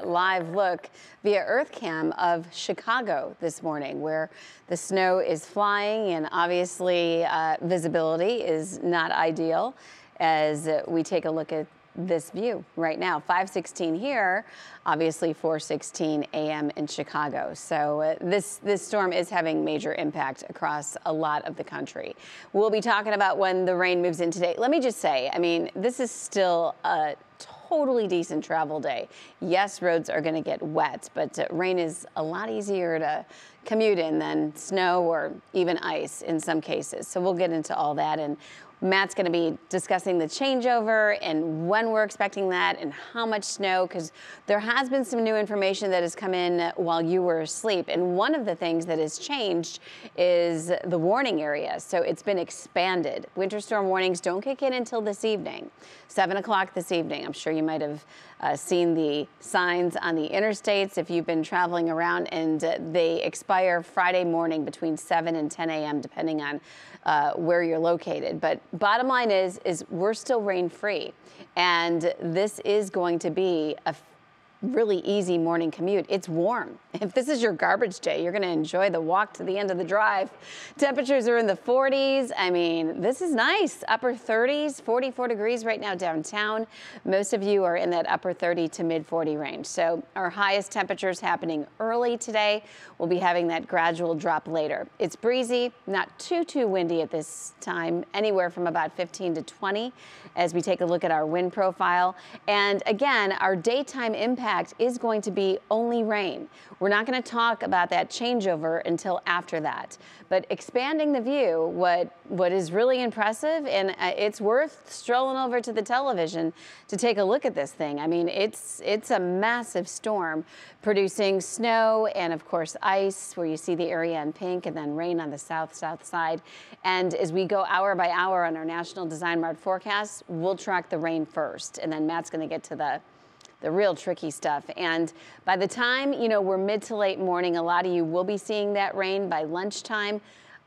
Live look via EarthCam of Chicago this morning, where the snow is flying and obviously visibility is not ideal as we take a look at this view right now. 5:16 here, obviously 4:16 a.m. in Chicago. So this storm is having major impact across a lot of the country. We'll be talking about when the rain moves in today. Let me just say, I mean, this is still a totally decent travel day. Yes, roads are going to get wet, but rain is a lot easier to commute in than snow or even ice in some cases. So we'll get into all that, and Matt's going to be discussing the changeover and when we're expecting that and how much snow, because there has been some new information that has come in while you were asleep. And one of the things that has changed is the warning area. So it's been expanded. Winter storm warnings don't kick in until this evening, 7 o'clock this evening. I'm sure you might have seen the signs on the interstates if you've been traveling around, and they expire Friday morning between 7 and 10 a.m. depending on where you're located. But bottom line is we're still rain free, and this is going to be a really easy morning commute. It's warm. If this is your garbage day, you're going to enjoy the walk to the end of the drive. Temperatures are in the 40s. I mean, this is nice. Upper 30s, 44 degrees right now downtown. Most of you are in that upper 30 to mid 40 range. So our highest temperatures happening early today. We'll be having that gradual drop later. It's breezy, not too windy at this time, anywhere from about 15 to 20 as we take a look at our wind profile. And again, our daytime impact is going to be only rain. We're not going to talk about that changeover until after that. But expanding the view, what is really impressive, and it's worth strolling over to the television to take a look at this thing. I mean, it's a massive storm producing snow and, of course, ice, where you see the area in pink, and then rain on the south side. And as we go hour by hour on our National Design Mart forecast, we'll track the rain first, and then Matt's going to get to the real tricky stuff. And by the time, we're mid to late morning, a lot of you will be seeing that rain by lunchtime,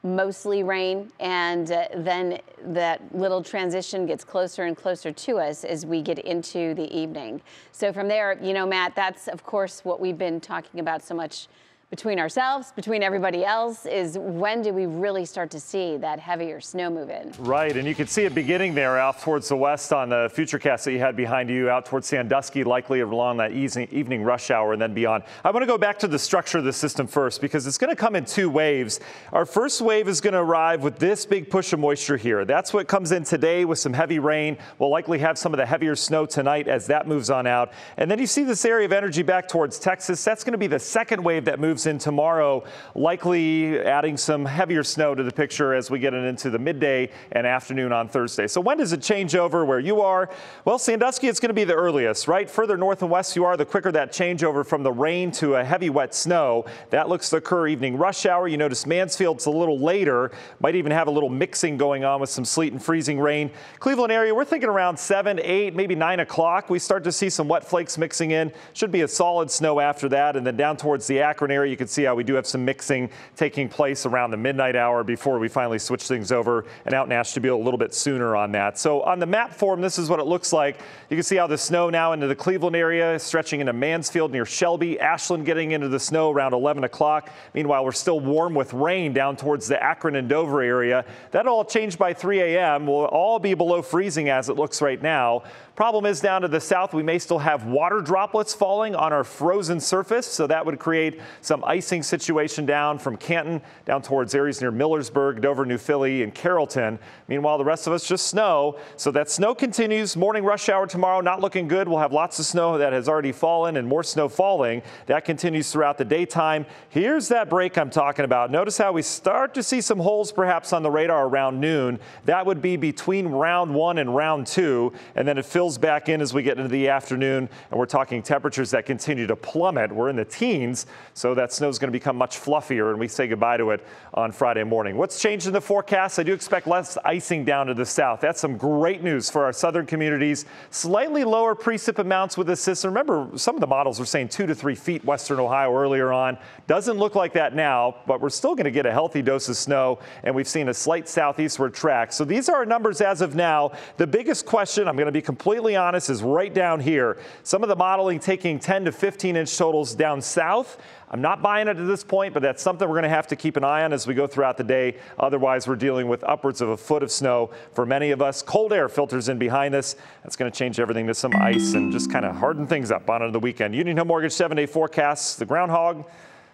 mostly rain. And then that little transition gets closer and closer to us as we get into the evening. So from there, Matt, that's, of course, what we've been talking about so much between ourselves, between everybody else, is when do we really start to see that heavier snow move in? Right, and you can see it beginning there out towards the west on the Futurecast that you had behind you, out towards Sandusky, likely along that evening rush hour and then beyond. I want to go back to the structure of the system first, because it's going to come in two waves. Our first wave is going to arrive with this big push of moisture here. That's what comes in today with some heavy rain. We'll likely have some of the heavier snow tonight as that moves on out. And then you see this area of energy back towards Texas. That's going to be the second wave that moves in tomorrow, likely adding some heavier snow to the picture as we get it into the midday and afternoon on Thursday. So when does it change over where you are? Well, Sandusky, it's going to be the earliest, right? Further north and west you are, the quicker that changeover from the rain to a heavy wet snow. That looks to occur evening rush hour. You notice Mansfield's a little later, might even have a little mixing going on with some sleet and freezing rain. Cleveland area, we're thinking around 7, 8, maybe 9 o'clock. We start to see some wet flakes mixing in. Should be a solid snow after that. And then down towards the Akron area, you can see how we do have some mixing taking place around the midnight hour before we finally switch things over, and out in Ashtabula a little bit sooner on that. So on the map form, this is what it looks like. You can see how the snow now into the Cleveland area, stretching into Mansfield near Shelby, Ashland getting into the snow around 11 o'clock. Meanwhile, we're still warm with rain down towards the Akron and Dover area. That'll all change by 3 a.m. We'll all be below freezing as it looks right now. Problem is, down to the south, we may still have water droplets falling on our frozen surface, so that would create some icing situation down from Canton down towards areas near Millersburg, Dover, New Philly, and Carrollton. Meanwhile, the rest of us just snow. So that snow continues. Morning rush hour tomorrow, not looking good. We'll have lots of snow that has already fallen and more snow falling. That continues throughout the daytime. Here's that break I'm talking about. Notice how we start to see some holes perhaps on the radar around noon. That would be between round 1 and round 2, and then it fills back in as we get into the afternoon, and we're talking temperatures that continue to plummet. We're in the teens, so that that snow is going to become much fluffier and we say goodbye to it on Friday morning. What's changed in the forecast? I do expect less icing down to the south. That's some great news for our southern communities. Slightly lower precip amounts with this system. Remember, some of the models were saying 2 to 3 feet western Ohio earlier on. Doesn't look like that now, but we're still going to get a healthy dose of snow, and we've seen a slight southeastward track. So these are our numbers as of now. The biggest question, I'm going to be completely honest, is right down here. Some of the modeling taking 10 to 15-inch totals down south. I'm not buying it at this point, but that's something we're going to have to keep an eye on as we go throughout the day. Otherwise, we're dealing with upwards of a foot of snow for many of us. Cold air filters in behind this. That's going to change everything to some ice and just kind of harden things up on into the weekend. Union Home Mortgage 7-day forecasts. The groundhog,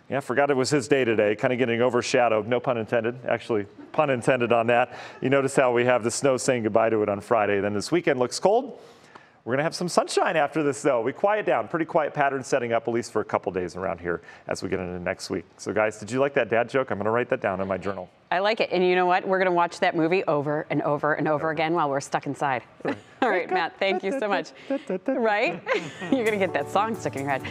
yeah, forgot it was his day today, kind of getting overshadowed. No pun intended. Actually, pun intended on that. You notice how we have the snow saying goodbye to it on Friday. Then this weekend looks cold. We're going to have some sunshine after this, though. We quiet down. Pretty quiet pattern setting up, at least for a couple days around here as we get into next week. So, guys, did you like that dad joke? I'm going to write that down in my journal. I like it. And you know what? We're going to watch that movie over and over and over again while we're stuck inside. All right, Matt, thank you so much. Right? You're going to get that song stuck in your head.